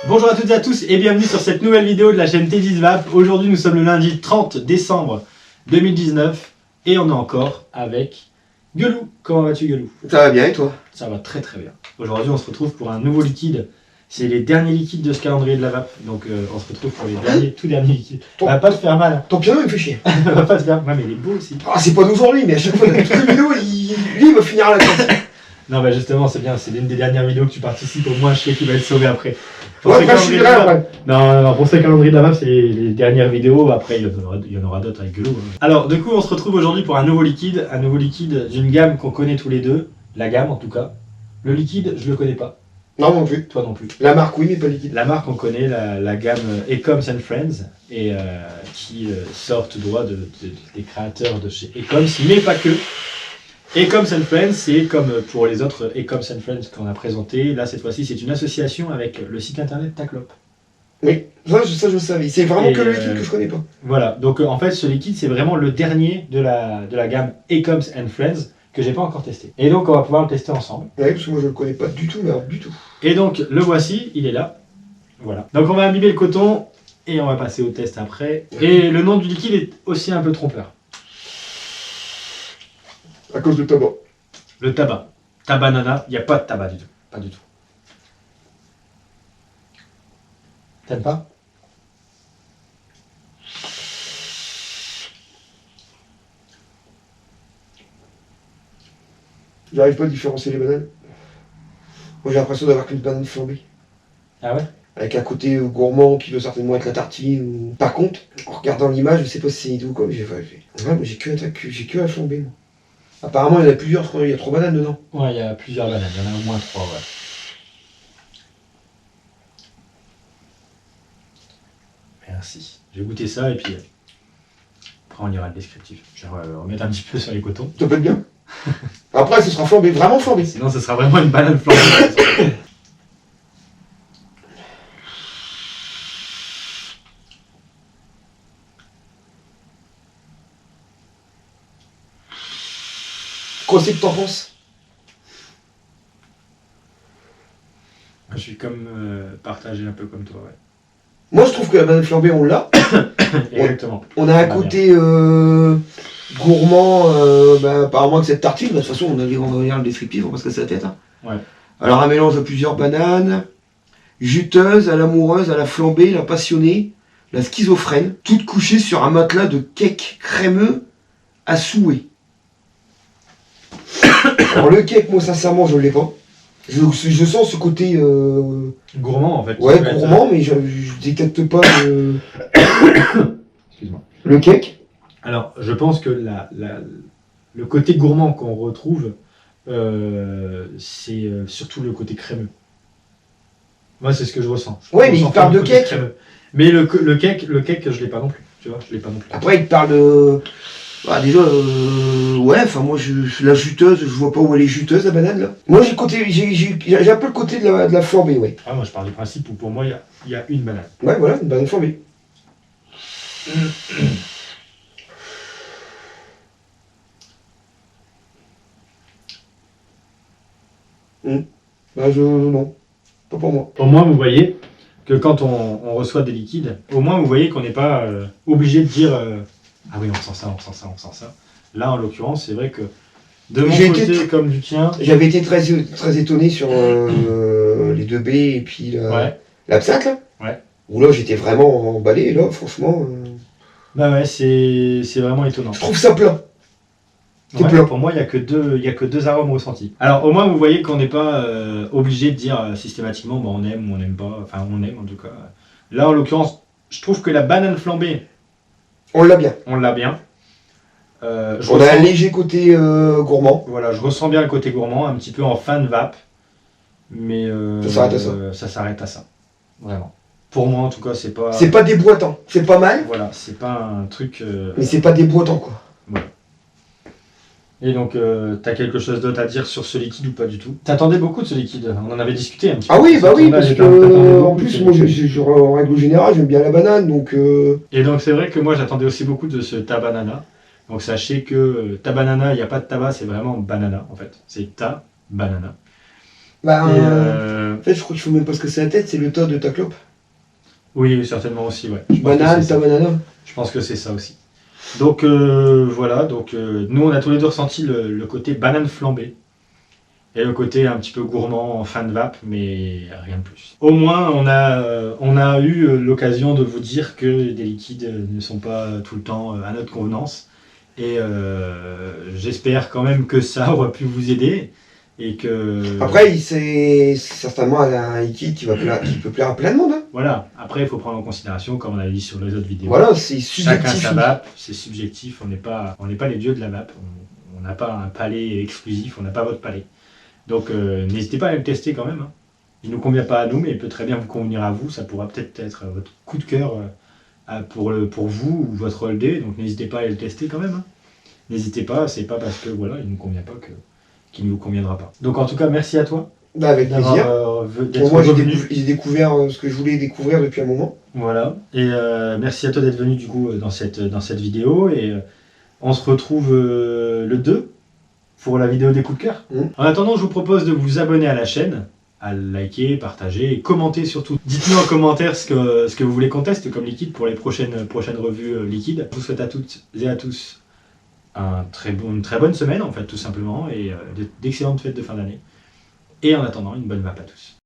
Bonjour à toutes et à tous et bienvenue sur cette nouvelle vidéo de la chaîne Teddy's Vape. Aujourd'hui nous sommes le lundi 30 décembre 2019 et on est encore avec Gueulou. Comment vas-tu Gueulou? Ça va bien et toi? Ça va très très bien. Aujourd'hui on se retrouve pour un nouveau liquide. C'est les derniers liquides de ce calendrier de la vape. Donc on se retrouve pour les derniers, tout derniers liquides. Ça va pas te faire mal. Ton piano il me fait chier. Ça va pas te faire mal, mais il est beau aussi. Ah c'est pas nous aujourd'hui, mais à chaque fois dans toutes les vidéos, lui il va finir à la classe. Non bah justement c'est bien, c'est l'une des dernières vidéos que tu participes, au moins je sais qu'il va être sauvé après. Ouais, après je suis là après. Non, pour ce calendrier de la vape, c'est les dernières vidéos, après il y en aura d'autres avec Gueulou. Hein. Alors du coup on se retrouve aujourd'hui pour un nouveau liquide d'une gamme qu'on connaît tous les deux, la gamme en tout cas. Le liquide je le connais pas. Non non plus. Toi non plus. La marque oui mais pas liquide. La marque on connaît, la gamme Ecoms and Friends, et qui sort tout droit des créateurs de chez Ecoms, mais pas que. Ecoms and Friends, c'est comme pour les autres Ecoms and Friends qu'on a présenté. Là, cette fois-ci, c'est une association avec le site internet Taclop. Oui, ça je savais. C'est vraiment que le liquide que je connais pas. Voilà, donc en fait, ce liquide, c'est vraiment le dernier de la gamme Ecoms and Friends que j'ai pas encore testé. Et donc, on va pouvoir le tester ensemble. Oui, parce que moi je le connais pas du tout, mais alors du tout. Et donc, le voici, il est là. Voilà. Donc, on va imbiber le coton et on va passer au test après. Et le nom du liquide est aussi un peu trompeur. À cause du tabac. Le tabac. Tabanana, il n'y a pas de tabac du tout. Pas du tout. T'aimes pas? J'arrive pas à différencier les bananes. Moi j'ai l'impression d'avoir qu'une banane flambée. Ah ouais? Avec un côté gourmand qui doit certainement être la tartine. Ou... Par contre, en regardant l'image, je sais pas si c'est d'où quoi, mais j'ai que un flambé moi. Apparemment, il y en a plusieurs, je crois, il y a 3 bananes dedans. Ouais, il y a plusieurs bananes, il y en a au moins 3, ouais. Merci. Je vais goûter ça et puis après on lira le descriptif. Je vais remettre un petit peu sur les cotons. Ça peut être bien. Après, ce sera flambé, vraiment flambé. Sinon, ce sera vraiment une banane flambée. Quoi c'est que t'en penses? Je suis comme partagé un peu comme toi, ouais. Moi je trouve que la banane flambée on l'a. Exactement. On a un côté gourmand, apparemment avec cette tartine, de toute façon on va lire le descriptif, on va pas se casser la tête. Hein. Ouais. Alors un mélange de plusieurs bananes, juteuse, à l'amoureuse, à la flambée, la passionnée, la schizophrène, toutes couchées sur un matelas de cake crémeux à souhait. Alors le cake, moi sincèrement je l'ai pas. Je sens ce côté gourmand en fait. Ouais, gourmand, mais je détecte pas Excuse-moi. Le cake. Alors, je pense que le côté gourmand qu'on retrouve, c'est surtout le côté crémeux. Moi, c'est ce que je ressens. Ouais, mais il parle de cake. Crémeux. Mais le cake, je l'ai pas non plus. Tu vois, je l'ai pas non plus. Après, il parle de... Bah déjà, ouais, enfin moi, la juteuse, je vois pas où elle est juteuse, la banane, là. Moi, j'ai un peu le côté de la flambée, ouais. Ah, moi, je pars du principe où pour moi, il y a une banane. Ouais, voilà, une banane flambée. Bah, non, pas pour moi. Au moins, vous voyez que quand on reçoit des liquides, au moins, vous voyez qu'on n'est pas obligé de dire ah oui, on sent ça, on sent ça, on sent ça. Là, en l'occurrence, c'est vrai que de mon côté comme du tien... J'avais été très étonné sur les 2B et puis l'absinthe, là. Ouais. Où là, j'étais vraiment emballé, et là, franchement... Bah ouais, c'est vraiment étonnant. Je trouve ça plat. Ouais, pour moi, il n'y a que deux arômes ressentis. Alors, au moins, vous voyez qu'on n'est pas obligé de dire systématiquement on aime ou on n'aime pas. Enfin, on aime en tout cas. Là, en l'occurrence, je trouve que la banane flambée... On l'a bien. On l'a bien. On a un léger côté gourmand. Voilà, je ressens bien le côté gourmand, un petit peu en fin de vape. Mais ça s'arrête à ça. Ça s'arrête à ça. Vraiment. Pour moi, en tout cas, c'est pas... C'est pas déboîtant. C'est pas mal. Voilà, c'est pas un truc... Mais c'est pas déboîtant, quoi. Voilà. Et donc, t'as quelque chose d'autre à dire sur ce liquide ou pas du tout? T'attendais beaucoup de ce liquide, on en avait discuté un petit peu. Ah oui, bah oui, parce que en plus, moi, en règle générale, j'aime bien la banane, donc... Et donc, c'est vrai que moi, j'attendais aussi beaucoup de ce tabanana. Donc, sachez que tabanana, il n'y a pas de tabac, c'est vraiment banana, en fait. C'est ta banana. Bah, En fait, je crois qu'il faut même pas se casser la tête, c'est le tas de ta clope. Oui, certainement aussi, ouais. Je pense que Banane, c'est ça. ta banane. Je pense que c'est ça aussi. Donc voilà, donc nous on a tous les deux ressenti le côté banane flambée et le côté un petit peu gourmand en fin de vape, mais rien de plus. Au moins on a eu l'occasion de vous dire que des liquides ne sont pas tout le temps à notre convenance et j'espère quand même que ça aura pu vous aider et que... Après, c'est certainement un liquide qui peut plaire à plein de monde. Hein. Voilà, après il faut prendre en considération, comme on avait dit sur les autres vidéos. Voilà, c'est Chacun subjectif. sa vape, c'est subjectif, on n'est pas les dieux de la vape, on n'a pas un palais exclusif, on n'a pas votre palais. Donc n'hésitez pas à le tester quand même. Hein. Il ne nous convient pas à nous, mais il peut très bien vous convenir à vous, ça pourra peut-être être votre coup de cœur pour vous ou votre holdé, donc n'hésitez pas à le tester quand même. Hein. N'hésitez pas, c'est pas parce que voilà, il ne nous convient pas qu'il ne vous conviendra pas. Donc en tout cas, merci à toi Bah, avec plaisir. d'être Pour moi, revenu. j'ai découvert ce que je voulais découvrir depuis un moment. Voilà, et merci à toi d'être venu du coup dans cette vidéo, et on se retrouve le 2 pour la vidéo des coups de cœur. En attendant, je vous propose de vous abonner à la chaîne, à liker, partager et commenter surtout. Dites-nous en commentaire ce que vous voulez qu'on teste comme liquide pour les prochaines revues liquides. Je vous souhaite à toutes et à tous une très bonne semaine en fait tout simplement, et d'excellentes fêtes de fin d'année. Et en attendant, une bonne vape à tous.